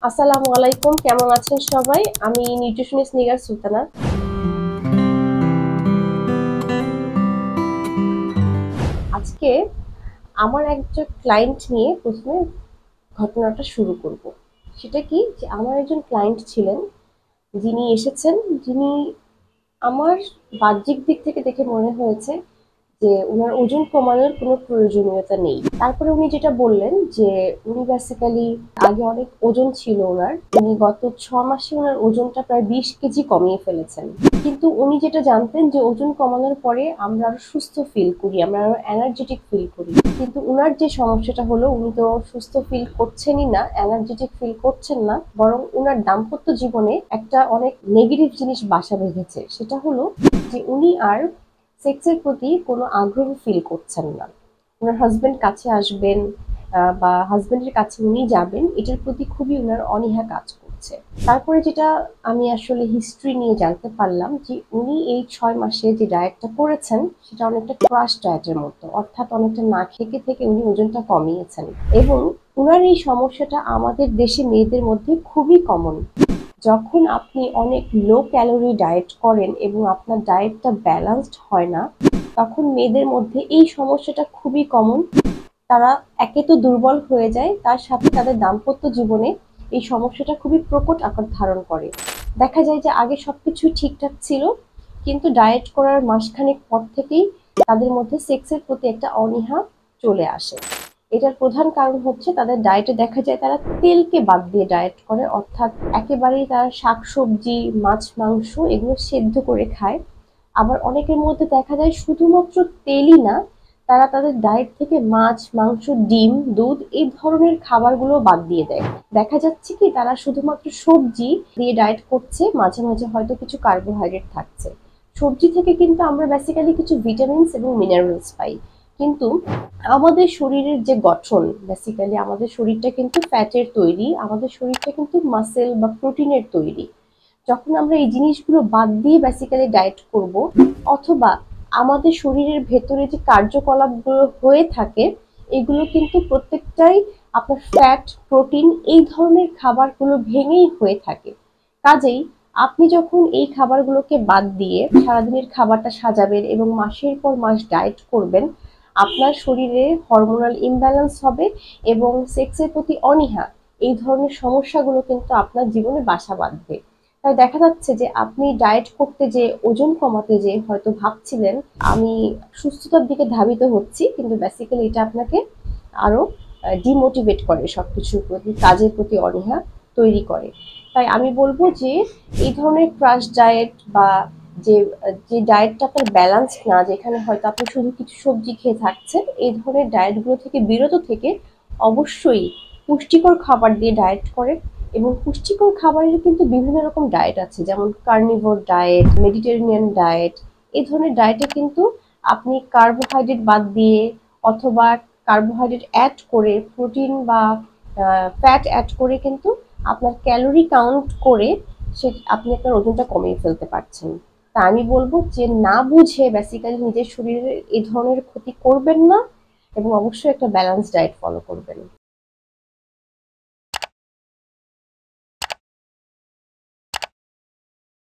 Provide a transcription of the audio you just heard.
আসসালামু আলাইকুম, কেমন আছেন সবাই? আমি নিউট্রিশনিস্ট নিগার সুলতানা। আজকে আমার একজন ক্লায়েন্ট নিয়ে প্রথমে ঘটনাটা শুরু করব। সেটা কি যে আমার একজন ক্লায়েন্ট ছিলেন, যিনি এসেছেন, যিনি আমার বাহ্যিক দিক থেকে দেখে মনে হয়েছে যে উনার ওজন কমানোর কোনো প্রয়োজনীয়তা নেই। তারপরে উনি যেটা বললেন যে উনি বেসিক্যালি আগে অনেক ওজন ছিল ওনার। উনি গত 6 মাসে ওনার ওজনটা প্রায় 20 কেজি কমিয়ে ফেলেছেন। কিন্তু উনি যেটা জানতেন যে ওজন কমানোর পরে আমরা আরো সুস্থ ফিল করি, আমরা আরো এনার্জেটিক ফিল করি। কিন্তু উনার যে সমস্যাটা হলো, উনি তো সুস্থ ফিল করছেনই না, এনার্জেটিক ফিল করছেন না, বরং উনার দাম্পত্য জীবনে একটা অনেক নেগেটিভ জিনিস বাসা বেঁধেছে। সেটা হলো যে উনি আর সেক্সের প্রতি কোনো আগ্রহ ফিল করছেন না। ওনার হাজবেন্ড কাছে আসবেন বা হাজবেন্ডের কাছে উনি যাবেন, এটার প্রতি খুবই ওনার অনীহা কাজ করছে। তারপরে যেটা আমি আসলে হিস্ট্রি নিয়ে জানতে পারলাম যে উনি এই 6 মাসে যে ডায়েটটা করেছেন সেটা অনেকটা ক্রাশ ডায়েটের মতো, অর্থাৎ অনেকটা না খেতে থেকে উনি ওজনটা কমিয়েছেন। এবং উনার এই সমস্যাটা আমাদের দেশে মেয়েদের মধ্যে খুবই কমন। যখন আপনি অনেক লো ক্যালোরি ডায়েট করেন এবং আপনার ডায়েটটা ব্যালান্সড হয় না, তখন মেয়েদের মধ্যে এই সমস্যাটা খুবই কমন। তারা একে তো দুর্বল হয়ে যায়, তার সাথে তাদের দাম্পত্য জীবনে এই সমস্যাটা খুবই প্রকট আকার ধারণ করে। দেখা যায় যে আগে সবকিছুই ঠিকঠাক ছিল, কিন্তু ডায়েট করার মাসখানেক পর থেকেই তাদের মধ্যে সেক্সের প্রতি একটা অনীহা চলে আসে। এটার প্রধান কারণ হচ্ছে তাদের ডায়েটে দেখা যায় তারা তেলকে বাদ দিয়ে ডায়েট করে, অর্থাৎ একেবারেই তারা শাকসবজি, মাছ, মাংস এগুলো সেদ্ধ করে খায়। আবার অনেকের মধ্যে দেখা যায় শুধুমাত্র তেলই না, তারা তাদের ডায়েট থেকে মাছ, মাংস, ডিম, দুধ এই ধরনের খাবারগুলো বাদ দিয়ে দেয়। দেখা যাচ্ছে কি তারা শুধুমাত্র সবজি দিয়ে ডায়েট করছে, মাঝে মাঝে হয়তো কিছু কার্বোহাইড্রেট থাকছে। সবজি থেকে কিন্তু আমরা বেসিক্যালি কিছু ভিটামিনস এবং মিনারেলস পাই। কিন্তু আমাদের শরীরের যে গঠন, বেসিক্যালি আমাদের শরীরটা কিন্তু ফ্যাটের তৈরি, আমাদের শরীরটা কিন্তু মাসেল বা প্রোটিনের তৈরি। যখন আমরা এই জিনিসগুলো বাদ দিয়ে বেসিক্যালি ডায়েট করব, অথবা আমাদের শরীরের ভেতরে যে কার্যকলাপগুলো হয়ে থাকে এগুলো কিন্তু প্রত্যেকটাই আপনার ফ্যাট, প্রোটিন এই ধরনের খাবারগুলো ভেঙেই হয়ে থাকে। কাজেই আপনি যখন এই খাবারগুলোকে বাদ দিয়ে সারাদিনের খাবারটা সাজাবেন এবং মাসের পর মাস ডায়েট করবেন, আপনার শরীরে হরমোনাল ইমব্যালেন্স হবে এবং সেক্সের প্রতি অনীহা এই ধরনের সমস্যাগুলো কিন্তু আপনার জীবনে বাসা বাঁধবে। তাই দেখা যাচ্ছে যে আপনি ডায়েট করতে যে ওজন কমাতে যে হয়তো ভাবছিলেন আমি সুস্থতার দিকে ধাবিত হচ্ছি, কিন্তু বেসিক্যালি এটা আপনাকে আরো ডিমোটিভেট করে, সবকিছুর প্রতি, কাজের প্রতি অনীহা তৈরি করে। তাই আমি বলবো যে এই ধরনের ক্রাশ ডায়েট বা যে যে ডায়েটটা আপনার ব্যালান্স না, যেখানে হয়তো আপনি শুধু কিছু সবজি খেয়ে থাকছেন, এই ধরনের ডায়েটগুলো থেকে বিরত থেকে অবশ্যই পুষ্টিকর খাবার দিয়ে ডায়েট করেন। এবং পুষ্টিকর খাবারের কিন্তু বিভিন্ন রকম ডায়েট আছে, যেমন কার্নিভোর ডায়েট, মেডিটেরেনিয়ান ডায়েট। এই ধরনের ডায়েটে কিন্তু আপনি কার্বোহাইড্রেট বাদ দিয়ে অথবা কার্বোহাইড্রেট অ্যাড করে, প্রোটিন বা ফ্যাট অ্যাড করে কিন্তু আপনার ক্যালোরি কাউন্ট করে সে আপনি আপনার ওজনটা কমিয়ে ফেলতে পারছেন। তা আমি বলবো যে না বুঝে বেসিক্যালি নিজের শরীরের এই ধরনের ক্ষতি করবেন না এবং অবশ্যই একটা ব্যালেন্স ডায়েট ফলো করবেন।